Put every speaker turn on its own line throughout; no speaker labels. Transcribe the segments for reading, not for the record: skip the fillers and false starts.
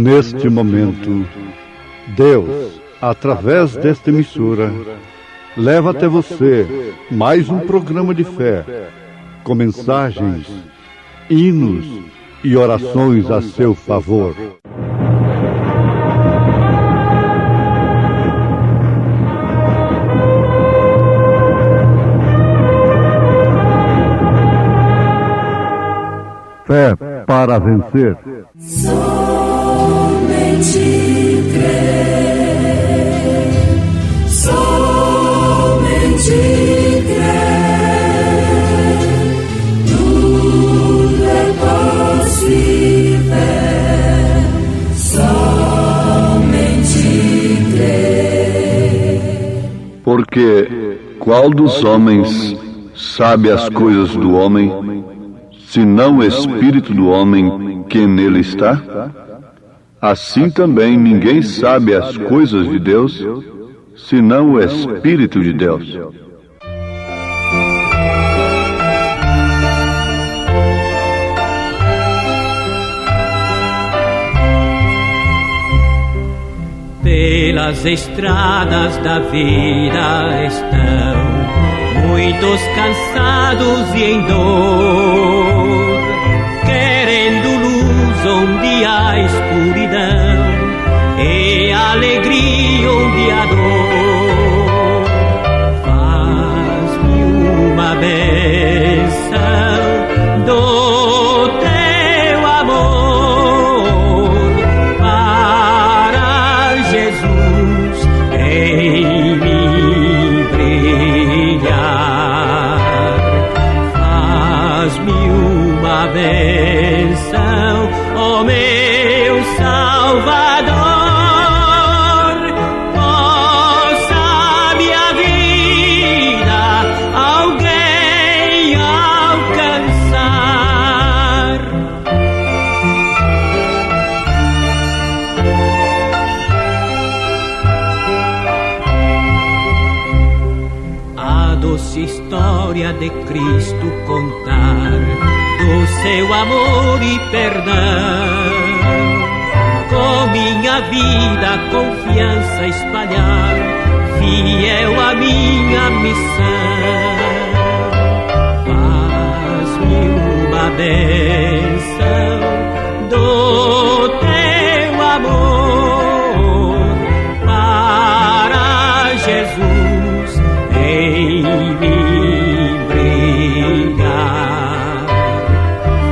Neste momento, Deus, através desta emissora, leva até você mais um programa de fé, com mensagens, hinos e orações a seu favor. Fé para vencer.
Somente crer, somente crer, tudo é possível, somente crer.
Porque qual dos homens sabe as coisas do homem, senão o Espírito do homem que nele está? Assim também ninguém sabe as coisas de Deus, senão o Espírito de Deus.
Pelas estradas da vida estão muitos cansados e em dor, querendo luz onde há escuridão e alegria onde há dor. Faz-me uma bênção do teu amor para Jesus em mim brilhar. Faz-me uma bênção, ó meu Salvador, possa minha vida alguém alcançar. A doce história de Cristo contar, do seu amor e perdão, com minha vida confiança espalhar, fiel a minha missão. Faz-me uma bênção do teu amor para Jesus em mim brilhar.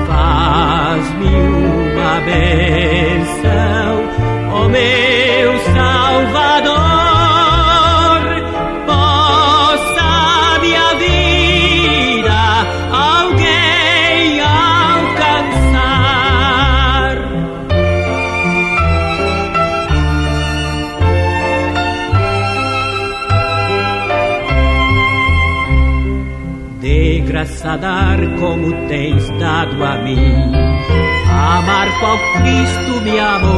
Faz-me uma bênção, ó meu Salvador, possa minha vida alguém alcançar. De graça dar como tens dado a mim, amar qual Cristo me amou,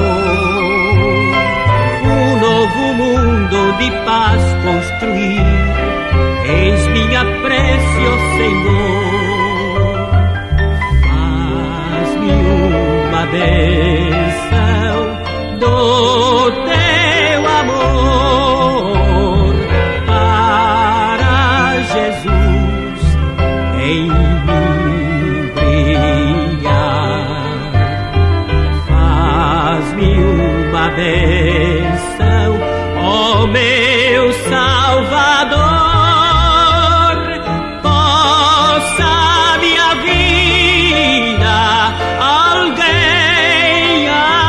um novo mundo de paz construir, eis minha prece, ó Senhor. Faz-me uma bênção do teu amor para Jesus em mim brilhar. Faz-me uma bênção, ó meu Salvador, possa minha vida alguém alcançar.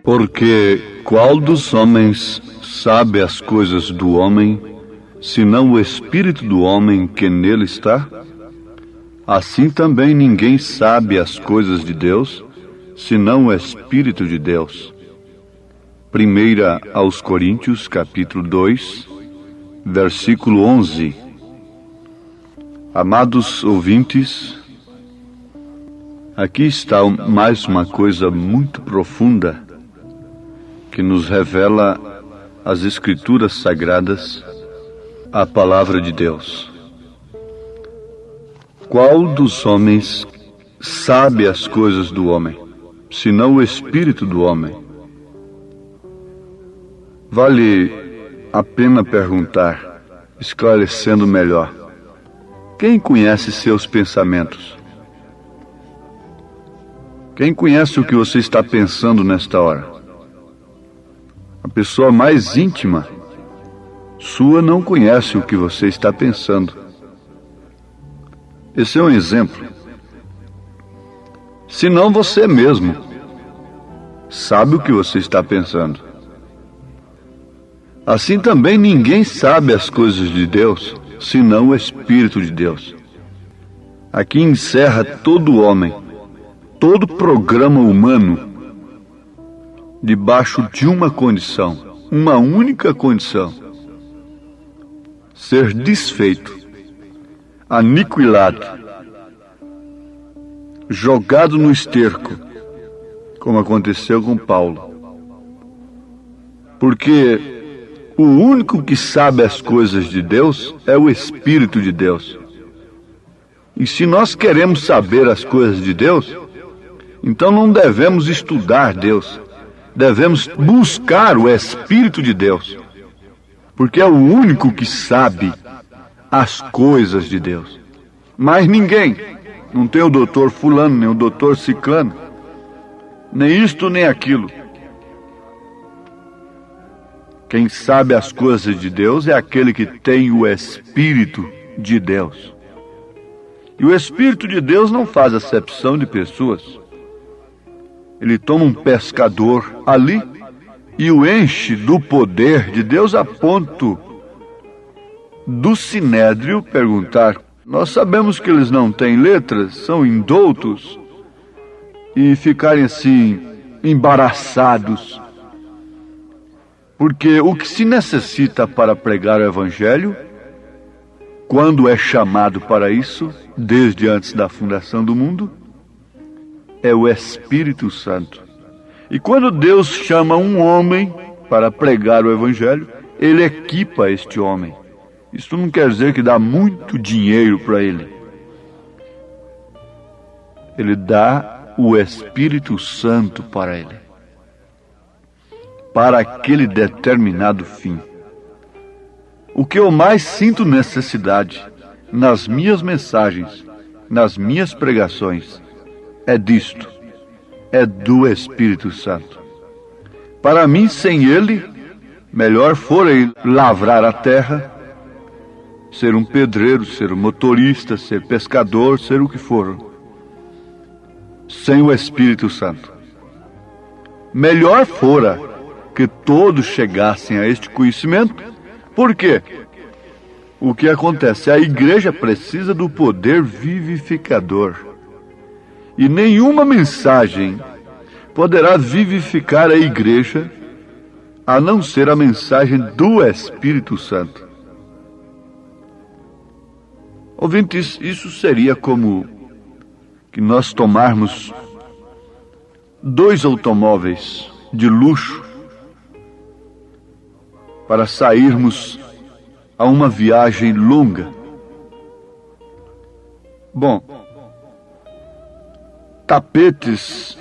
Porque qual dos homens sabe as coisas do homem, senão o Espírito do homem que nele está? Assim também ninguém sabe as coisas de Deus, senão o Espírito de Deus. 1 aos Coríntios, capítulo 2, versículo 11. Amados ouvintes, aqui está mais uma coisa muito profunda que nos revela as Escrituras Sagradas, a Palavra de Deus. Qual dos homens sabe as coisas do homem, senão o Espírito do homem? Vale a pena perguntar, esclarecendo melhor: quem conhece seus pensamentos? Quem conhece o que você está pensando nesta hora? A pessoa mais íntima sua não conhece o que você está pensando. Esse é um exemplo. Senão você mesmo sabe o que você está pensando. Assim também ninguém sabe as coisas de Deus, senão o Espírito de Deus. Aqui encerra todo homem, todo programa humano, debaixo de uma condição, uma única condição: ser desfeito, aniquilado, jogado no esterco, como aconteceu com Paulo. Porque o único que sabe as coisas de Deus é o Espírito de Deus. E se nós queremos saber as coisas de Deus, então não devemos estudar Deus, devemos buscar o Espírito de Deus, porque é o único que sabe as coisas de Deus. Mas ninguém, não tem o doutor fulano, nem o doutor ciclano, nem isto nem aquilo. Quem sabe as coisas de Deus é aquele que tem o Espírito de Deus. E o Espírito de Deus não faz acepção de pessoas. Ele toma um pescador ali e o enche do poder de Deus, a ponto do Sinédrio perguntar: nós sabemos que eles não têm letras, são indoutos, e ficarem assim embaraçados. Porque o que se necessita para pregar o Evangelho, quando é chamado para isso, desde antes da fundação do mundo, é o Espírito Santo. E quando Deus chama um homem para pregar o Evangelho, Ele equipa este homem. Isso não quer dizer que dá muito dinheiro para ele. Ele dá o Espírito Santo para ele, para aquele determinado fim. O que eu mais sinto necessidade nas minhas mensagens, nas minhas pregações, é disto, é do Espírito Santo. Para mim, sem ele, melhor fora lavrar a terra, ser um pedreiro, ser um motorista, ser pescador, ser o que for, sem o Espírito Santo. Melhor fora que todos chegassem a este conhecimento. Por quê? O que acontece? A igreja precisa do poder vivificador. E nenhuma mensagem poderá vivificar a igreja a não ser a mensagem do Espírito Santo. Ouvintes, isso seria como que nós tomarmos 2 automóveis de luxo para sairmos a uma viagem longa. Bom, tapetes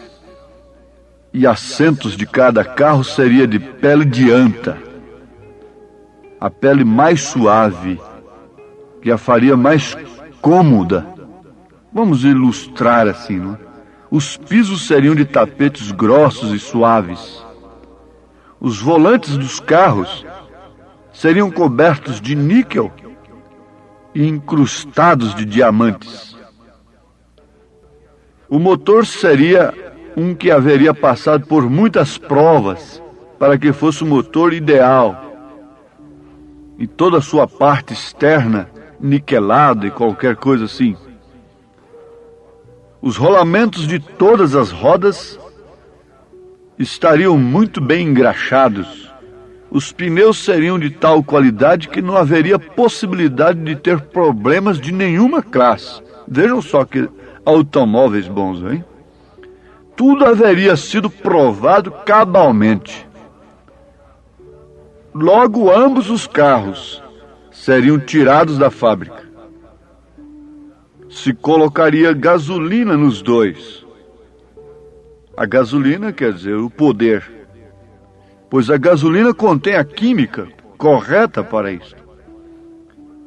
e assentos de cada carro seria de pele de anta, a pele mais suave, que a faria mais cômoda. Vamos ilustrar assim, não é? Os pisos seriam de tapetes grossos e suaves. Os volantes dos carros seriam cobertos de níquel e incrustados de diamantes. O motor seria um que haveria passado por muitas provas para que fosse o motor ideal. E toda a sua parte externa niquelada e qualquer coisa assim. Os rolamentos de todas as rodas estariam muito bem engraxados. os pneus seriam de tal qualidade que não haveria possibilidade de ter problemas de nenhuma classe. Vejam só que automóveis bons, hein? Tudo haveria sido provado cabalmente. Logo, ambos os carros seriam tirados da fábrica. Se colocaria gasolina nos dois. A gasolina quer dizer o poder, pois a gasolina contém a química correta para isso.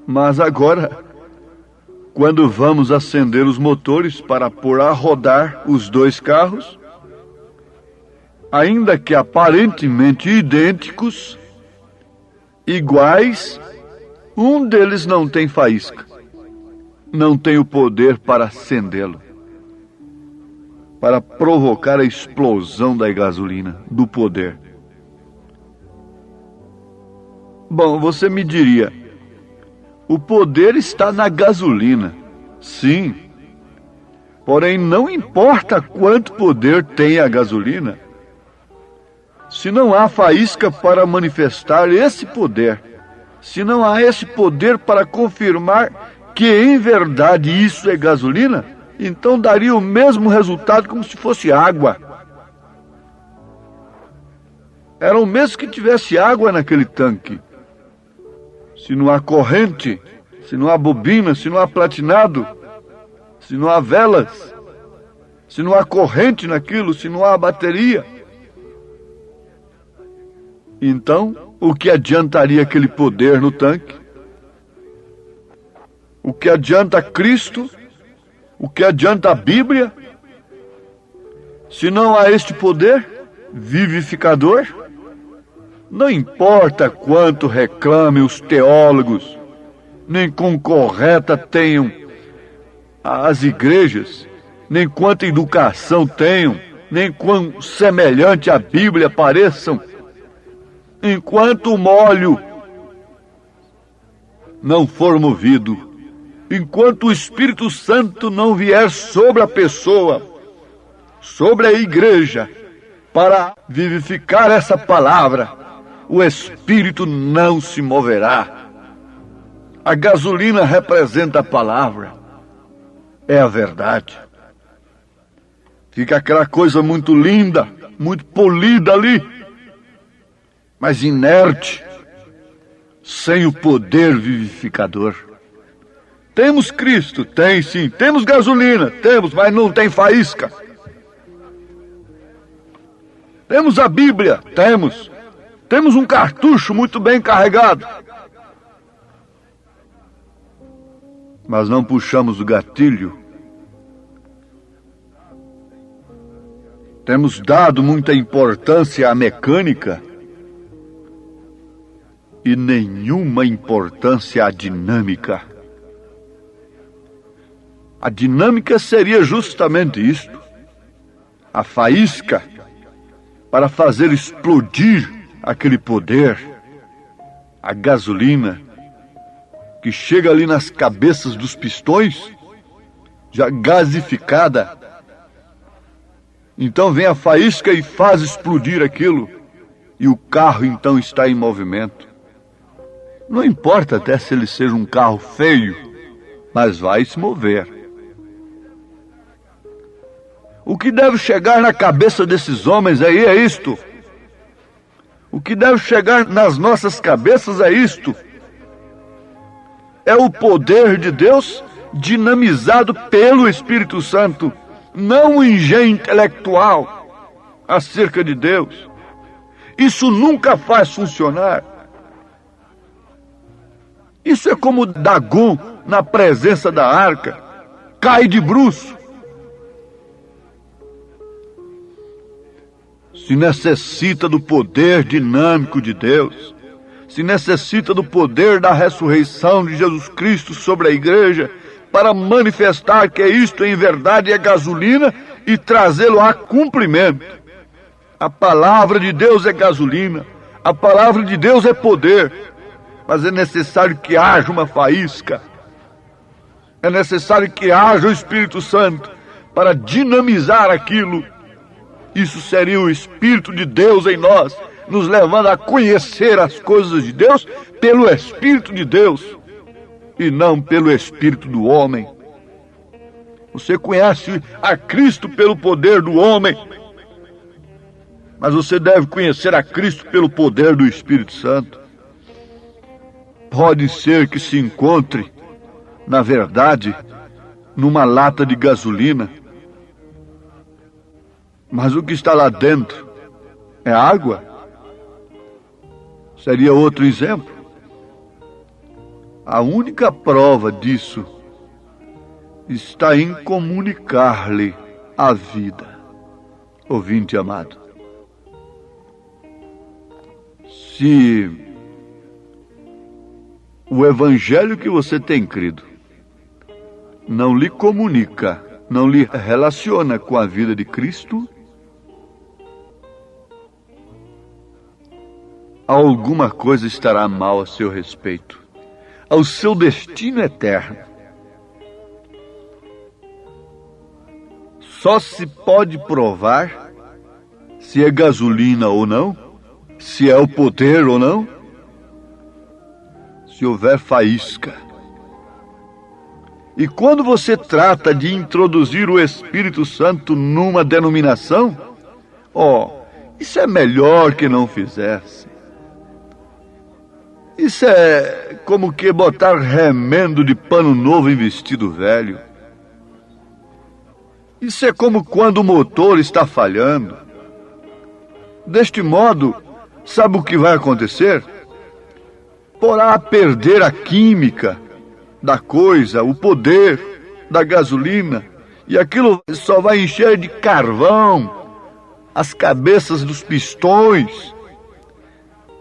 Mas agora, quando vamos acender os motores para pôr a rodar os dois carros, ainda que aparentemente idênticos, iguais, um deles não tem faísca, não tem o poder para acendê-lo, para provocar a explosão da gasolina, do poder. Bom, você me diria, o poder está na gasolina. Sim. Porém, não importa quanto poder tem a gasolina, se não há faísca para manifestar esse poder, se não há esse poder para confirmar que em verdade isso é gasolina, então daria o mesmo resultado como se fosse água. Era o mesmo que tivesse água naquele tanque. Se não há corrente, se não há bobina, se não há platinado, se não há velas, se não há corrente naquilo, se não há bateria, então o que adiantaria aquele poder no tanque? O que adianta Cristo? O que adianta a Bíblia? Se não há este poder vivificador? Não importa quanto reclamem os teólogos, nem quão correta tenham as igrejas, nem quanta educação tenham, nem quão semelhante à Bíblia pareçam, enquanto o molho não for movido, enquanto o Espírito Santo não vier sobre a pessoa, sobre a igreja, para vivificar essa palavra, o Espírito não se moverá. A gasolina representa a palavra, é a verdade. Fica aquela coisa muito linda, muito polida ali, mas inerte, sem o poder vivificador. Temos Cristo? Tem sim. Temos gasolina? Temos, mas não tem faísca. Temos a Bíblia? Temos. Temos um cartucho muito bem carregado. Mas não puxamos o gatilho. Temos dado muita importância à mecânica e nenhuma importância à dinâmica. A dinâmica seria justamente isto: a faísca para fazer explodir aquele poder, a gasolina que chega ali nas cabeças dos pistões, já gasificada. Então vem a faísca e faz explodir aquilo, e o carro então está em movimento. Não importa até se ele seja um carro feio, mas vai se mover. O que deve chegar na cabeça desses homens aí é isto. O que deve chegar nas nossas cabeças é isto. É o poder de Deus dinamizado pelo Espírito Santo, não um engenho intelectual acerca de Deus. Isso nunca faz funcionar. Isso é como Dagon na presença da arca, cai de bruço. Se necessita do poder dinâmico de Deus, se necessita do poder da ressurreição de Jesus Cristo sobre a igreja, para manifestar que isto em verdade é gasolina e trazê-lo a cumprimento. A palavra de Deus é gasolina, a palavra de Deus é poder, mas é necessário que haja uma faísca, é necessário que haja o Espírito Santo para dinamizar aquilo. Isso seria o Espírito de Deus em nós, nos levando a conhecer as coisas de Deus pelo Espírito de Deus e não pelo espírito do homem. Você conhece a Cristo pelo poder do homem, mas você deve conhecer a Cristo pelo poder do Espírito Santo. Pode ser que se encontre, na verdade, numa lata de gasolina, mas o que está lá dentro é água? Seria outro exemplo. A única prova disso está em comunicar-lhe a vida. Ouvinte amado, se o evangelho que você tem crido não lhe comunica, não lhe relaciona com a vida de Cristo, alguma coisa estará mal a seu respeito, ao seu destino eterno. Só se pode provar se é gasolina ou não, se é o poder ou não, se houver faísca. E quando você trata de introduzir o Espírito Santo numa denominação, isso é melhor que não fizesse. Isso é como que botar remendo de pano novo em vestido velho. Isso é como quando o motor está falhando. Deste modo, sabe o que vai acontecer? Porá a perder a química da coisa, o poder da gasolina, e aquilo só vai encher de carvão as cabeças dos pistões.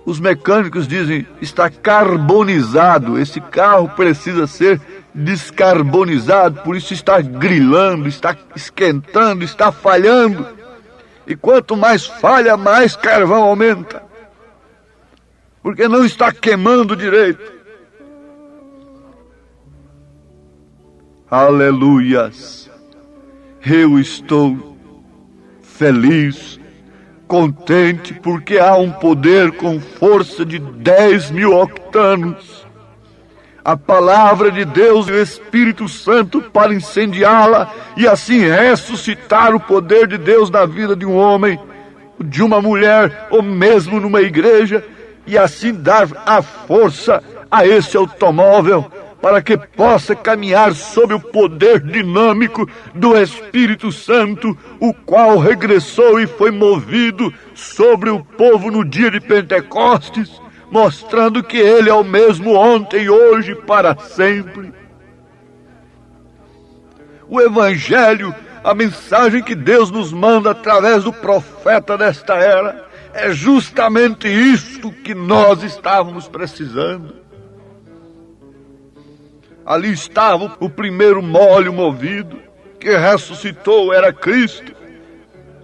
Os mecânicos dizem, está carbonizado, esse carro precisa ser descarbonizado, por isso está grilando, está esquentando, está falhando. E quanto mais falha, mais carvão aumenta, porque não está queimando direito. Aleluias! Eu estou feliz, contente, porque há um poder com força de 10.000 octanos. A palavra de Deus e o Espírito Santo para incendiá-la e assim ressuscitar o poder de Deus na vida de um homem, de uma mulher ou mesmo numa igreja, e assim dar a força a esse automóvel para que possa caminhar sob o poder dinâmico do Espírito Santo, o qual regressou e foi movido sobre o povo no dia de Pentecostes, mostrando que Ele é o mesmo ontem, hoje e para sempre. O Evangelho, a mensagem que Deus nos manda através do profeta desta era, é justamente isto que nós estávamos precisando. Ali estava o primeiro molho movido, que ressuscitou, era Cristo,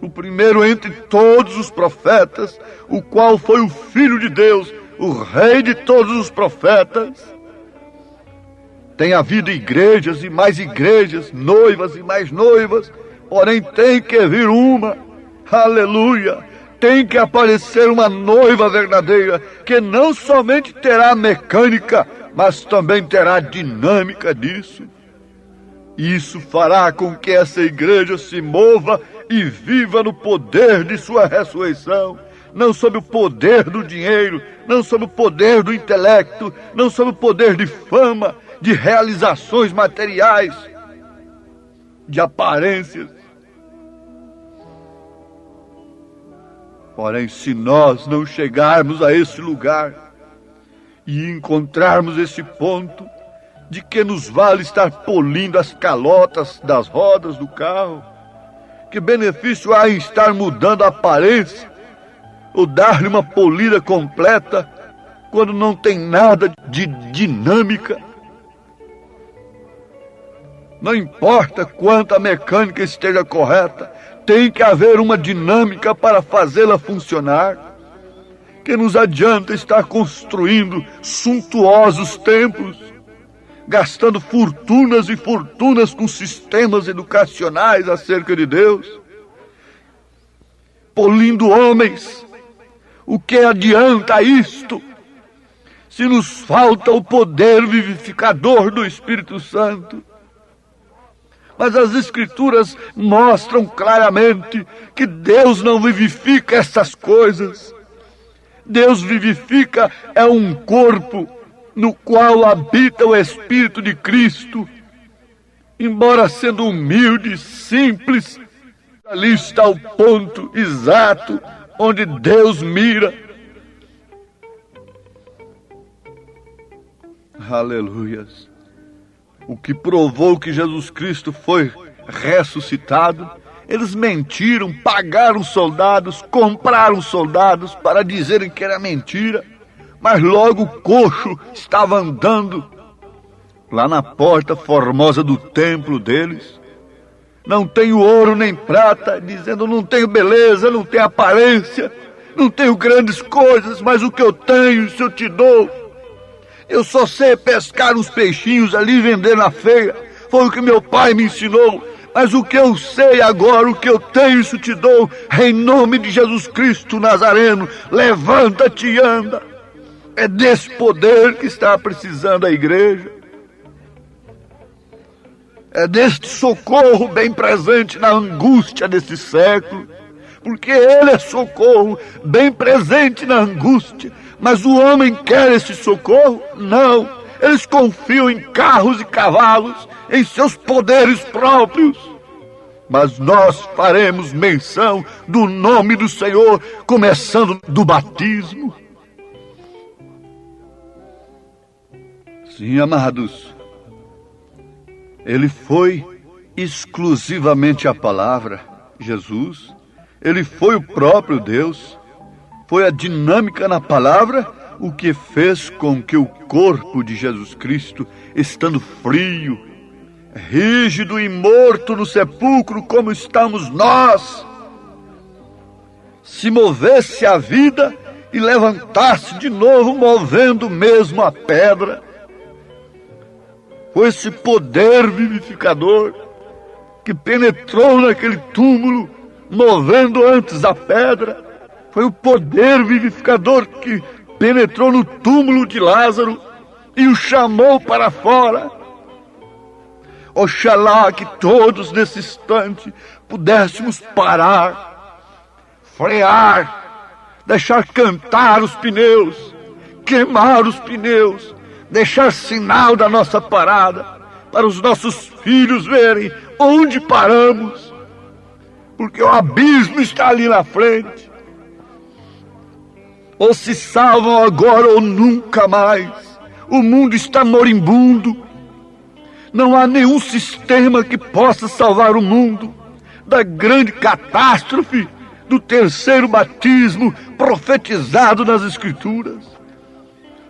o primeiro entre todos os profetas, o qual foi o Filho de Deus, o Rei de todos os profetas. Tem havido igrejas e mais igrejas, noivas e mais noivas, porém tem que vir uma, aleluia, tem que aparecer uma noiva verdadeira, que não somente terá mecânica, mas também terá a dinâmica disso. Isso fará com que essa igreja se mova e viva no poder de sua ressurreição, não sob o poder do dinheiro, não sob o poder do intelecto, não sob o poder de fama, de realizações materiais, de aparências. Porém, se nós não chegarmos a esse lugar e encontrarmos esse ponto de que nos vale estar polindo as calotas das rodas do carro, que benefício há em estar mudando a aparência ou dar-lhe uma polida completa quando não tem nada de dinâmica? Não importa quanto a mecânica esteja correta, tem que haver uma dinâmica para fazê-la funcionar. Que nos adianta estar construindo suntuosos templos, gastando fortunas e fortunas com sistemas educacionais acerca de Deus, polindo homens, O que adianta isto se nos falta o poder vivificador do Espírito Santo? Mas as Escrituras mostram claramente que Deus não vivifica essas coisas. Deus vivifica é um corpo no qual habita o Espírito de Cristo. Embora sendo humilde, simples, ali está o ponto exato onde Deus mira. Aleluias. O que provou que Jesus Cristo foi ressuscitado, eles mentiram, pagaram soldados, compraram soldados para dizerem que era mentira, mas logo o coxo estava andando lá na porta formosa do templo deles. Não tenho ouro nem prata, dizendo não tenho beleza, não tenho aparência, não tenho grandes coisas, mas o que eu tenho, isso eu te dou. Eu só sei pescar uns peixinhos ali e vender na feira. Foi o que meu pai me ensinou. Mas o que eu sei agora, o que eu tenho, isso te dou. Em nome de Jesus Cristo Nazareno, levanta-te e anda. É desse poder que está precisando a igreja. É deste socorro bem presente na angústia desse século. Porque ele é socorro bem presente na angústia. Mas o homem quer esse socorro? Não. Eles confiam em carros e cavalos, em seus poderes próprios. Mas nós faremos menção do nome do Senhor, começando do batismo. Sim, amados. Ele foi exclusivamente a palavra, Jesus. Ele foi o próprio Deus. Foi a dinâmica na palavra o que fez com que o corpo de Jesus Cristo, estando frio, rígido e morto no sepulcro como estamos nós, se movesse a vida e levantasse de novo, movendo mesmo a pedra. Foi esse poder vivificador que penetrou naquele túmulo, movendo antes a pedra. Foi o poder vivificador que penetrou no túmulo de Lázaro e o chamou para fora. Oxalá que todos nesse instante pudéssemos parar, frear, deixar cantar os pneus, queimar os pneus, deixar sinal da nossa parada, para os nossos filhos verem onde paramos, porque o abismo está ali na frente. Ou se salvam agora ou nunca mais. O mundo está moribundo. Não há nenhum sistema que possa salvar o mundo da grande catástrofe do terceiro batismo profetizado nas Escrituras.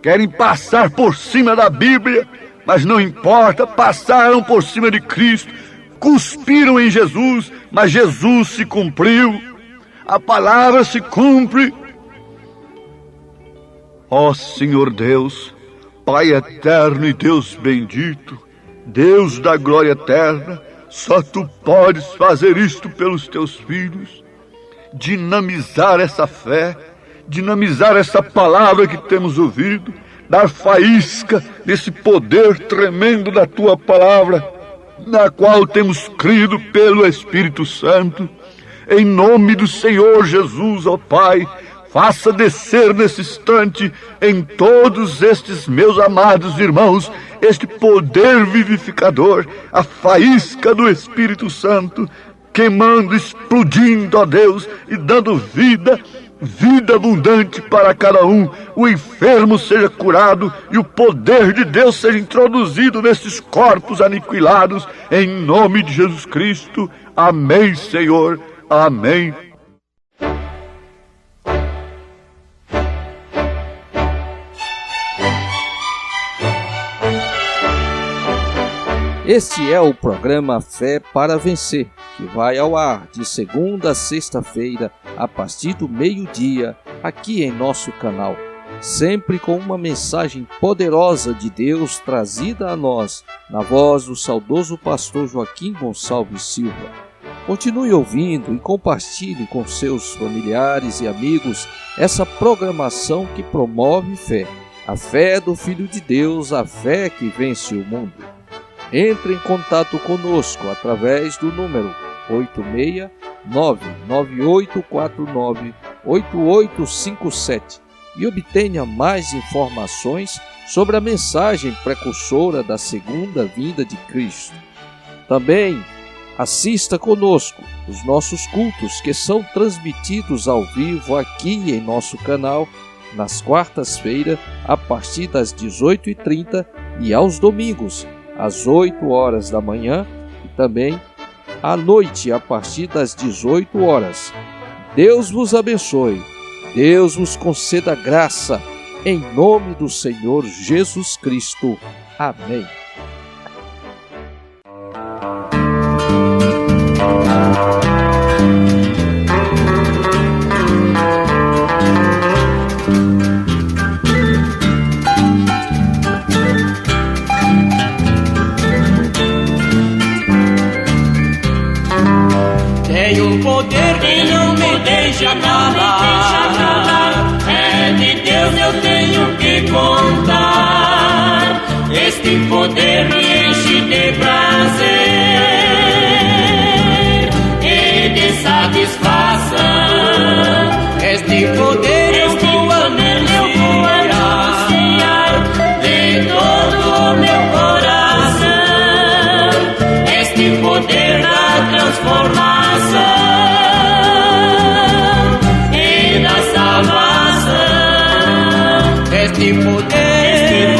Querem passar por cima da Bíblia, mas não importa, passaram por cima de Cristo, cuspiram em Jesus, mas Jesus se cumpriu. A palavra se cumpre. Ó Senhor Deus, Pai eterno e Deus bendito, Deus da glória eterna, só Tu podes fazer isto pelos Teus filhos, dinamizar essa fé, dinamizar essa palavra que temos ouvido, dar faísca nesse poder tremendo da Tua palavra, na qual temos crido pelo Espírito Santo. Em nome do Senhor Jesus, ó Pai, faça descer nesse instante em todos estes meus amados irmãos este poder vivificador, a faísca do Espírito Santo, queimando, explodindo, ó Deus, e dando vida abundante para cada um. O enfermo seja curado e o poder de Deus seja introduzido nesses corpos aniquilados, em nome de Jesus Cristo. Amém, Senhor. Amém.
Este é o programa Fé para Vencer, que vai ao ar de segunda a sexta-feira, a partir do meio-dia, aqui em nosso canal. Sempre com uma mensagem poderosa de Deus trazida a nós, na voz do saudoso pastor Joaquim Gonçalves Silva. Continue ouvindo e compartilhe com seus familiares e amigos essa programação que promove fé. A fé do Filho de Deus, a fé que vence o mundo. Entre em contato conosco através do número 869-9849-8857 e obtenha mais informações sobre a mensagem precursora da segunda vinda de Cristo. Também assista conosco os nossos cultos que são transmitidos ao vivo aqui em nosso canal nas quartas-feiras a partir das 18h30 e aos domingos às 8 horas da manhã e também à noite a partir das 18 horas. Deus vos abençoe, Deus vos conceda graça, em nome do Senhor Jesus Cristo. Amém.
Tem um poder que não me deixa calar, é de Deus eu tenho que contar. Este poder me enche de prazer e de satisfação. Este poder eu vou anunciar de todo o meu coração. Este poder da transformação e da salvação. Este poder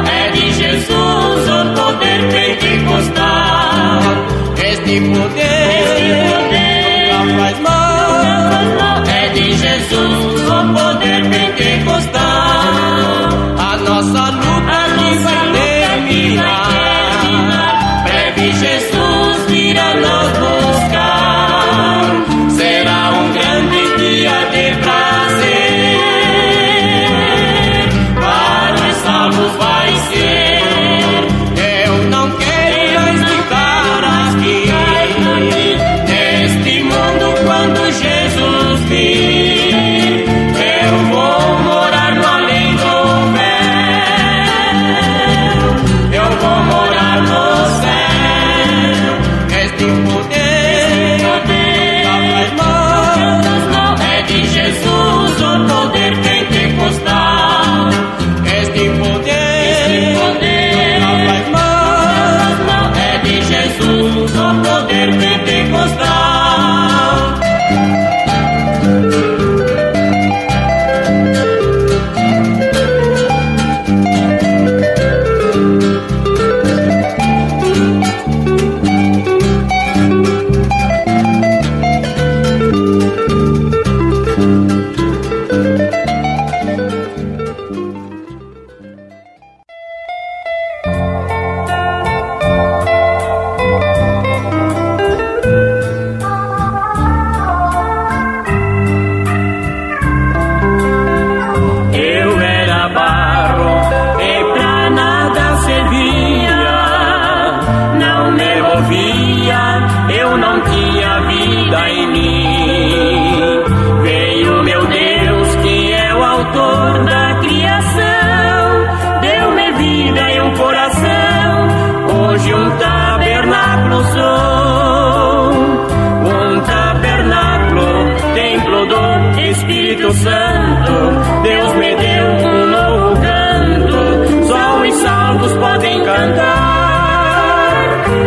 é de Jesus, o poder pentecostal. Este poder não faz mal, é de Jesus, o poder pentecostal. A nossa luta aqui vai terminar, breve Jesus virá nos buscar. Será um grande dia de prazer, para os salvos vai ser. Eu não quero mais ficar aqui neste mundo quando Jesus vir. Eu vou morar no além do véu, eu vou morar no céu. Este poder não faz mal, é de Jesus, o poder pentecostal. Este poder não faz mal, é de Jesus, o poder pentecostal. Eu era barro e pra nada servia, não me movia, eu não tinha vida em mim. Veio meu Deus, que é o autor da criação, deu-me vida e um coração, hoje um tabernáculo sou. Um tabernáculo, templo do Espírito Santo, Deus me deu um novo canto, só os salvos podem cantar.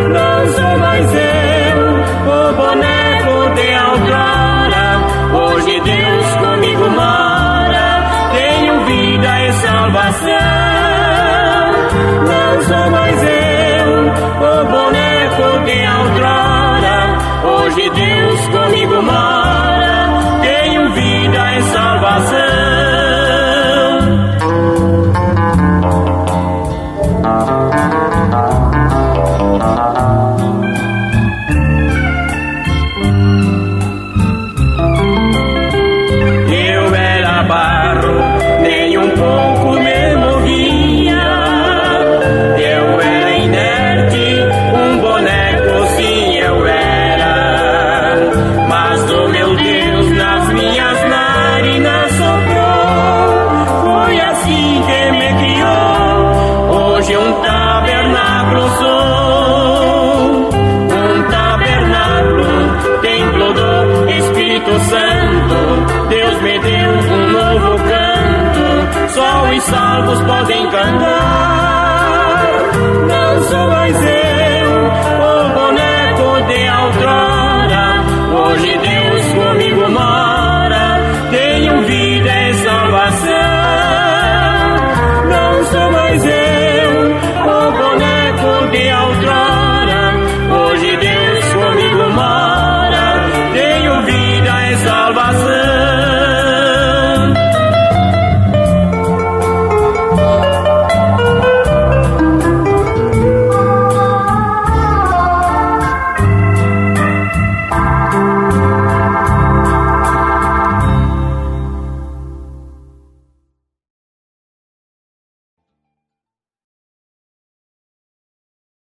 Não sou mais eu, o boneco de outrora, hoje Deus comigo mora, tenho vida e salvação. Não sou mais eu, o boneco de outrora, hoje Deus comigo mora.